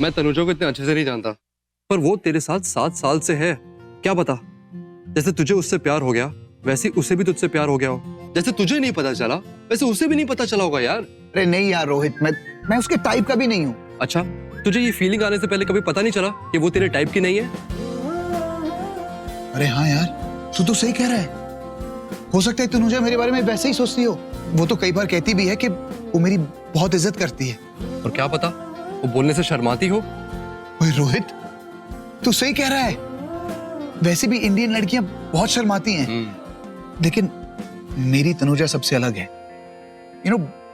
मैं तनुजा को इतने अच्छे से नहीं जानता, पर वो तेरे साथ 7 साल से है। क्या पता, जैसे तुझे उससे प्यार हो गया वैसे उसे भी तुझसे प्यार हो गया हो। जैसे तुझे नहीं पता चला वैसे उसे भी नहीं पता चला होगा यार। अरे नहीं यार रोहित, मैं उसके टाइप का भी नहीं हूँ। अच्छा, तुझे ये फीलिंग आने से पहले कभी पता नहीं चला कि वो तेरे टाइप की नहीं है? अरे हाँ यार, तू तो सही कह रहा है। हो सकता है तनुजा मेरे बारे में वैसे ही सोचती हो। वो तो कई बार कहती भी है कि वो मेरी बहुत इज्जत करती है। और क्या पता वो बोलने से शर्माती हो। ओए रोहित, तू सही कह रहा है। वैसे भी इंडियन लड़कियां बहुत शर्माती हैं, लेकिन मेरी तनुजा सबसे अलग है।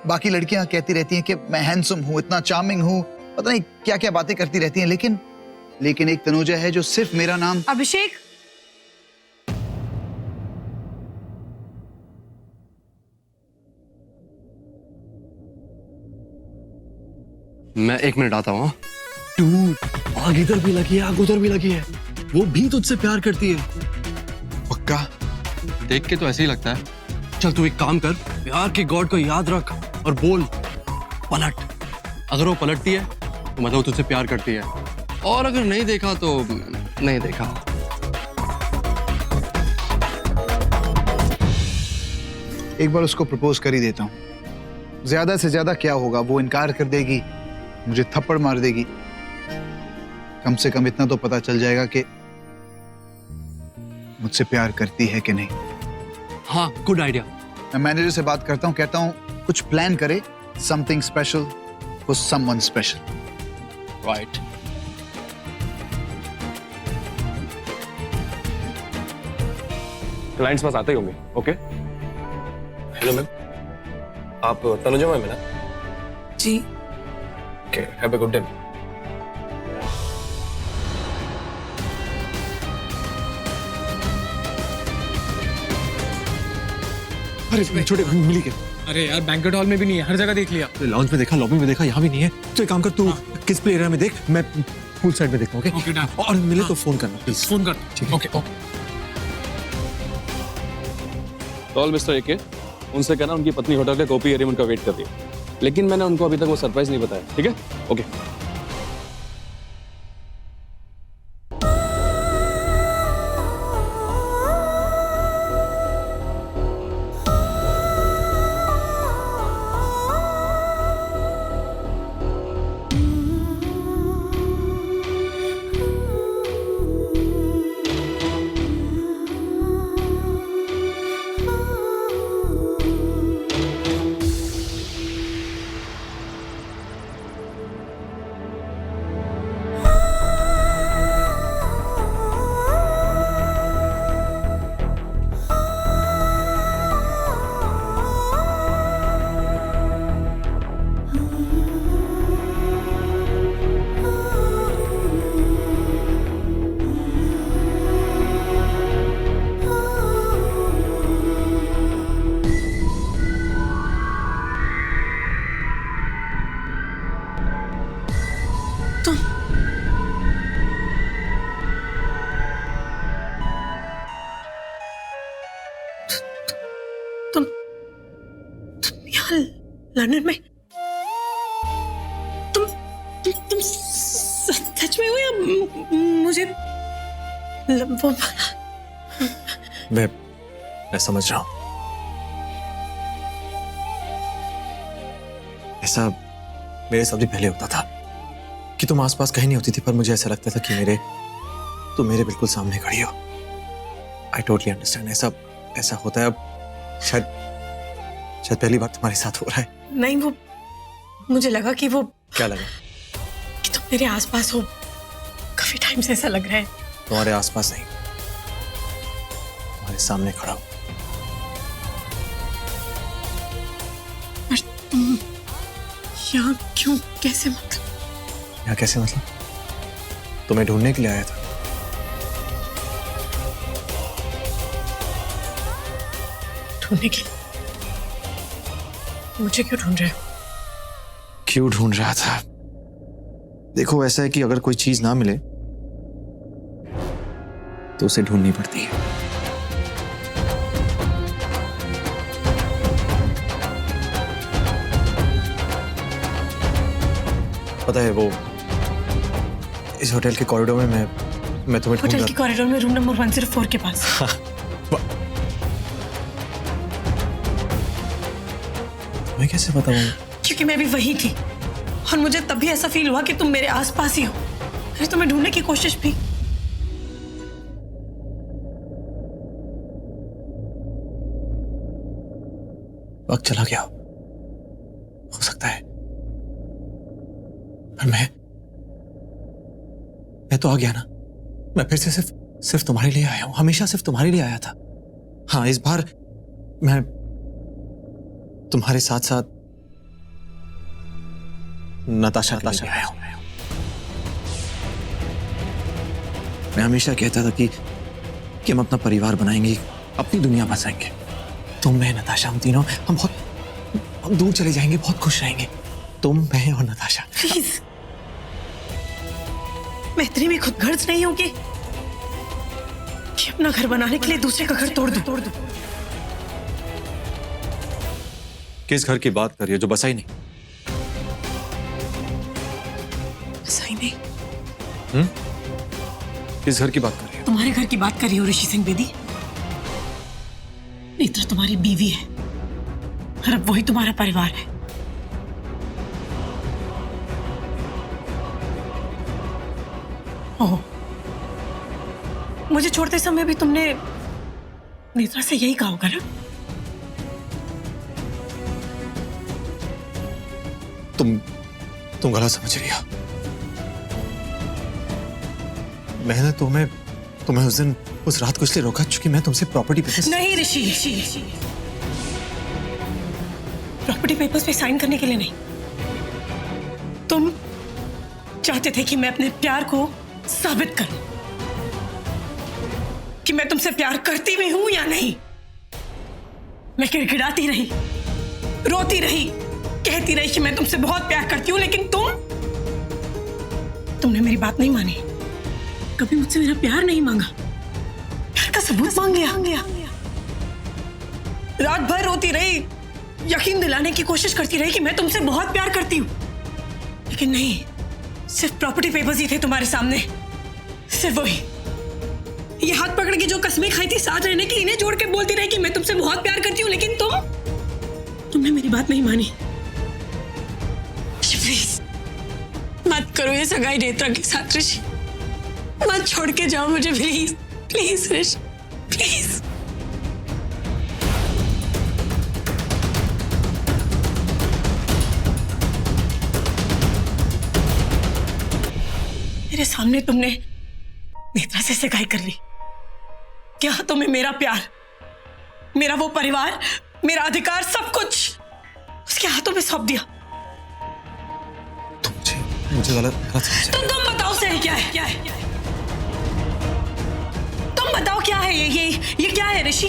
बाकी लड़कियां कहती रहती हैं कि मैं हैंडसम हूं, इतना चार्मिंग हूं, पता नहीं क्या क्या बातें करती रहती हैं, लेकिन एक तनुजा है जो सिर्फ मेरा नाम। अभिषेक, मैं 1 मिनट आता हूँ। डूड, आग इधर भी लगी है, आग उधर भी लगी है। वो भी तुझसे प्यार करती है। पक्का? देख के तो ऐसे ही लगता है। चल तू एक काम कर, प्यार के गॉड को याद रख और बोल पलट। अगर वो पलटती है तो मतलब वो तुझसे प्यार करती है, और अगर नहीं देखा तो नहीं देखा। एक बार उसको प्रपोज कर ही देता हूँ। ज्यादा से ज्यादा क्या होगा, वो इनकार कर देगी, मुझे थप्पड़ मार देगी। कम से कम इतना तो पता चल जाएगा कि मुझसे प्यार करती है कि नहीं। हाँ, गुड आइडिया। मैं मैनेजर से बात करता हूँ, कहता हूँ कुछ प्लान करे, something special for someone special. Right. Clients पास आते ही होंगे। ओके, हेलो मैम, आप तनुजा मैम है ना? जी। Okay, have a good day. अरे छोटे मिली क्या? अरे यार, बैंक्वेट हॉल में भी नहीं है, हर जगह देख लिया। लॉन्च में देखा, लॉबी में देखा, यहाँ भी नहीं है। तो एक काम कर, तू किस प्ले एरिया में देख, मैं पूल साइड में देखता हूँ। Okay done. और मिले तो फोन करना प्लीज। फोन कर। ठीक है। Okay okay. कॉल मिस्टर एके, उनसे कहना उनकी पत्नी होटल के कॉपी एरिया में उनका वेट कर रही है, लेकिन मैंने उनको अभी तक वो सरप्राइज नहीं बताया। ठीक है? ओके। लंदन में तुम सच में हो या मुझे मैं समझ रहा हूँ। ऐसा मेरे साथ भी पहले होता था कि तुम आसपास कहीं नहीं होती थी, पर मुझे ऐसा लगता था कि तुम मेरे बिल्कुल सामने खड़ी हो। I totally understand. ऐसा होता है। अब शायद पहली बार तुम्हारे साथ हो रहा है। नहीं, वो मुझे लगा कि वो क्या लगा? कि तुम मेरे आसपास हो। काफी टाइम से ऐसा लग रहा है। तुम्हारे आसपास नहीं, तुम्हारे सामने खड़ा हूं। पर तुम यहाँ क्यों, कैसे? मतलब यहाँ कैसे मतलब? तुम्हें ढूंढने के लिए आया था। ढूंढने के लिए? मुझे क्यों ढूंढ रहे हो? क्यों ढूंढ रहा था? देखो, ऐसा है कि अगर कोई चीज ना मिले तो उसे ढूंढनी पड़ती है। पता है, वो इस होटल के कॉरिडोर में मैं तुम्हें ढूंढ होटल रहा के कॉरिडोर में रूम नंबर 104 के पास। था। तुम्हें कैसे पता होगा? क्योंकि मैं भी वही थी और मुझे तब भी ऐसा फील हुआ कि तुम मेरे आसपास ही हो। मैंने तुम्हें ढूंढने की कोशिश भी। वक्त चला गया हो सकता है, पर मैं तो आ गया ना। मैं फिर से सिर्फ तुम्हारे लिए आया हूं, हमेशा सिर्फ तुम्हारे लिए आया था। हाँ, इस बार मैं तुम्हारे साथ साथ नताशा के लिए आया हूं। मैं हमेशा कहता था कि हम अपना परिवार बनाएंगे, अपनी दुनिया बसाएंगे। तुम, मैं, नताशा, हम तीनों हम दूर चले जाएंगे, बहुत खुश रहेंगे। तुम, मैं और नताशा। प्लीज, मैं इतनी भी खुदगर्ज नहीं हूं कि अपना घर बनाने के लिए दूसरे का घर तोड़ दूं। किस घर की बात कर रही हो जो बसा ही नहीं? सही नहीं। किस घर की बात कर रही हो? तुम्हारे घर की बात कर रही हो ऋषि सिंह बेदी। नेत्रा तुम्हारी बीवी है और अब वही तुम्हारा परिवार है। ओह, मुझे छोड़ते समय भी तुमने नेत्रा से यही कहा होगा ना? तुम गलत समझ रही हो। मैंने तुम्हें उस दिन उस रात को इसलिए रोका क्योंकि मैं तुमसे प्रॉपर्टी पेपर्स। नहीं ऋषि, प्रॉपर्टी पेपर्स पे साइन करने के लिए नहीं। तुम चाहते थे कि मैं अपने प्यार को साबित करूं कि मैं तुमसे प्यार करती भी हूं या नहीं। मैं गिड़गिड़ाती रही, रोती रही, कहती रही कि मैं तुमसे बहुत प्यार करती हूं, लेकिन तुमने मेरी बात नहीं मानी। कभी मुझसे मेरा प्यार नहीं मांगा, प्यार का सबूत मांग लिया। रात भर रोती रही, यकीन दिलाने की कोशिश करती रही कि मैं तुमसे बहुत प्यार करती हूं, लेकिन नहीं, सिर्फ प्रॉपर्टी पेपर्स ही थे तुम्हारे सामने, सिर्फ वही। ये हाथ पकड़ के जो कसमें खाई थी साथ रहने की, इन्हें जोड़ के बोलती रही कि मैं तुमसे बहुत प्यार करती हूं, लेकिन तुमने मेरी बात नहीं मानी। प्लीज मत करो ये सगाई नेत्रा के साथ ऋषि, मत छोड़ के जाओ मुझे, प्लीज प्लीज ऋषि, प्लीज। मेरे सामने तुमने नेत्रा से सगाई कर ली। क्या तुम्हें मेरा प्यार, मेरा वो परिवार, मेरा अधिकार, सब कुछ उसके हाथों में सौंप दिया? मुझे गलत समझा। तुम बताओ सही क्या है? तुम बताओ क्या है ये क्या है ऋषि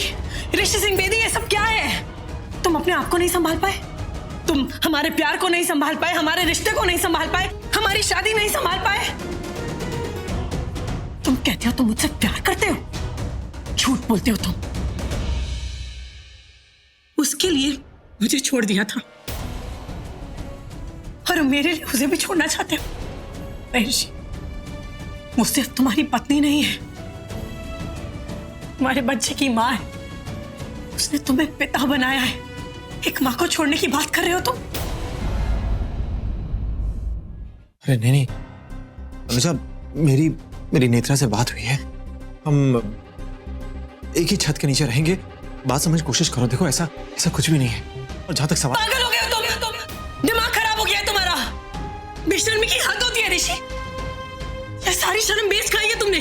सिंह बेदी? ये सब क्या है? तुम अपने आप को नहीं संभाल पाए, तुम हमारे प्यार को नहीं संभाल पाए, हमारे रिश्ते को नहीं संभाल पाए, हमारी शादी नहीं संभाल पाए। तुम कहते हो तुम मुझसे प्यार करते हो, झूठ बोलते हो तुम। उसके लिए मुझे छोड़ दिया था और मेरे लिए उसे भी छोड़ना चाहते हो? नहीं ऋषि, वो सिर्फ तुम्हारी पत्नी नहीं है, तुम्हारे बच्चे की माँ है। उसने तुम्हें पिता बनाया है। एक माँ को छोड़ने की बात कर रहे हो तुम? अरे नहीं अनुजा, मेरी नेत्रा से बात हुई है। हम एक ही छत के नीचे रहेंगे। बात समझ कोशिश करो। देखो ऐसा कुछ भी नहीं है। और जहां तक सवाल, पागल हो गए हो तुम, दिमाग खराब हो गया है तुम्हारा। बेशर्मी की हद होती है ऋषि। ये सारी शर्म बेच खाई है तुमने।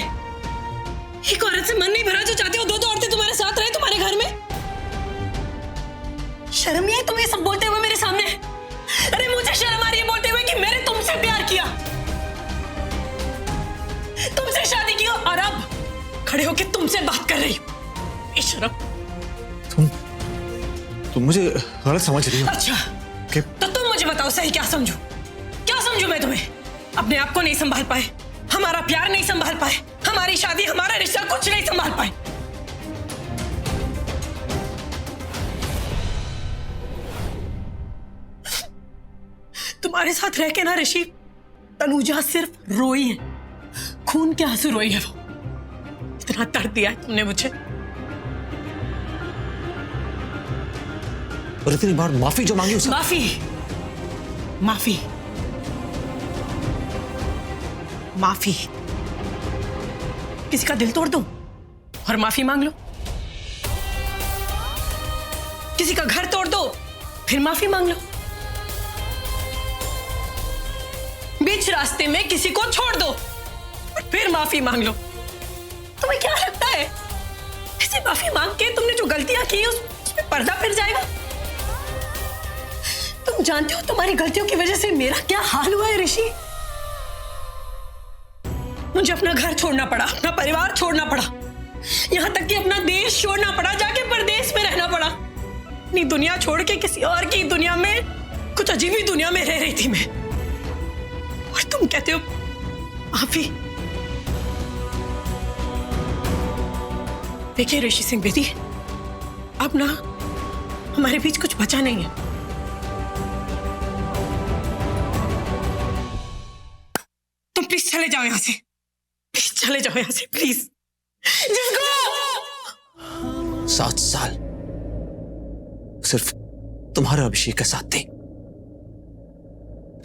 एक औरत से मन नहीं भरा जो चाहती हो दो औरतें तुम्हारे साथ रहे तुम्हारे घर में। शर्म नहीं है तुम्हें सब बोलते हुए मेरे सामने? अरे मुझे शर्म आ रही है बोलते हुए कि मैंने तुमसे प्यार किया, तुमसे शादी की और अब खड़े होकर तुमसे बात कर रही हूँ। शर्म। तुम मुझे गलत समझ रही हो। अच्छा तो तुम मुझे बताओ सही क्या समझू मैं तुम्हें? अपने आप को नहीं संभाल पाए, हमारा प्यार नहीं संभाल पाए, हमारी शादी, हमारा रिश्ता कुछ नहीं संभाल पाए। तुम्हारे साथ रह के ना ऋषि, तनुजा सिर्फ रोई है, खून के आंसू रोई है वो। इतना दर्द दिया है तुमने मुझे। और इतनी बार माफी जो मांगी उसका माफी, माफी, माफी। किसी का दिल तोड़ दूं और माफी मांग लो? किसी का घर तोड़ दो फिर माफी मांग लो? बीच रास्ते में किसी को छोड़ दो और फिर माफी मांग लो? तुम्हें क्या लगता है ऐसे माफी मांग के तुमने जो गलतियां की उसमें पर्दा फिर जाएगा? तुम जानते हो तुम्हारी गलतियों की वजह से मेरा क्या हाल हुआ है ऋषि। मुझे अपना घर छोड़ना पड़ा, अपना परिवार छोड़ना पड़ा, यहां तक कि अपना देश छोड़ना पड़ा, जाके परदेश में रहना पड़ा। अपनी दुनिया छोड़ के किसी और की दुनिया में, कुछ अजीब ही दुनिया में रह रही थी मैं। और तुम कहते हो माफी। देखिए ऋषि सिंह बेटी, अब ना हमारे बीच कुछ बचा नहीं है। तुम प्लीज चले जाओ यहां से, प्लीज चले जाओ यहां से, प्लीज। जिसको 7 साल सिर्फ तुम्हारे अभिषेक के साथ थे।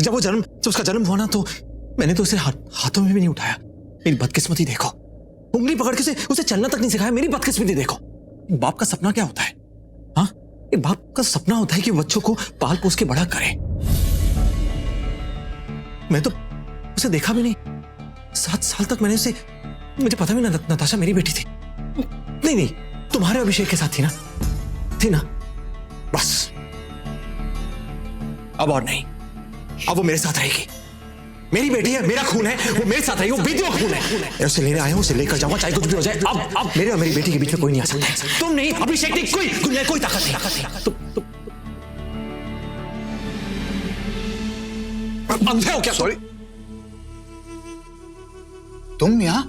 जब उसका जन्म हुआ ना तो मैंने तो उसे हाथों में भी नहीं उठाया। मेरी बदकिस्मती देखो, उंगली पकड़ के उसे चलना तक नहीं सिखाया। मेरी बदकिस्मती देखो। एक बाप का सपना क्या होता है? हाँ, एक बाप का सपना होता है कि बच्चों को पाल पोस के बड़ा करे। मैं तो उसे देखा भी नहीं। 7 साल तक मैंने उसे, मुझे पता भी ना नताशा मेरी बेटी थी। नहीं, तुम्हारे अभिषेक के साथ थी ना। बस अब और नहीं। अब वो मेरे साथ रहेगी। मेरी बेटी है, मेरा खून है, वो मेरे साथ रहेगी। वो बेटियों का खून है। मैं उसे लेने आया हूं, उसे लेकर जाऊंगा चाहे कुछ भी हो जाए। अब मेरे और मेरी बेटी के बीच में कोई नहीं आ सकता। तुम नहीं, अभिषेक नहीं, कोई ताकत नहीं। तुम अंधे हो क्या? सॉरी, तुम यहाँ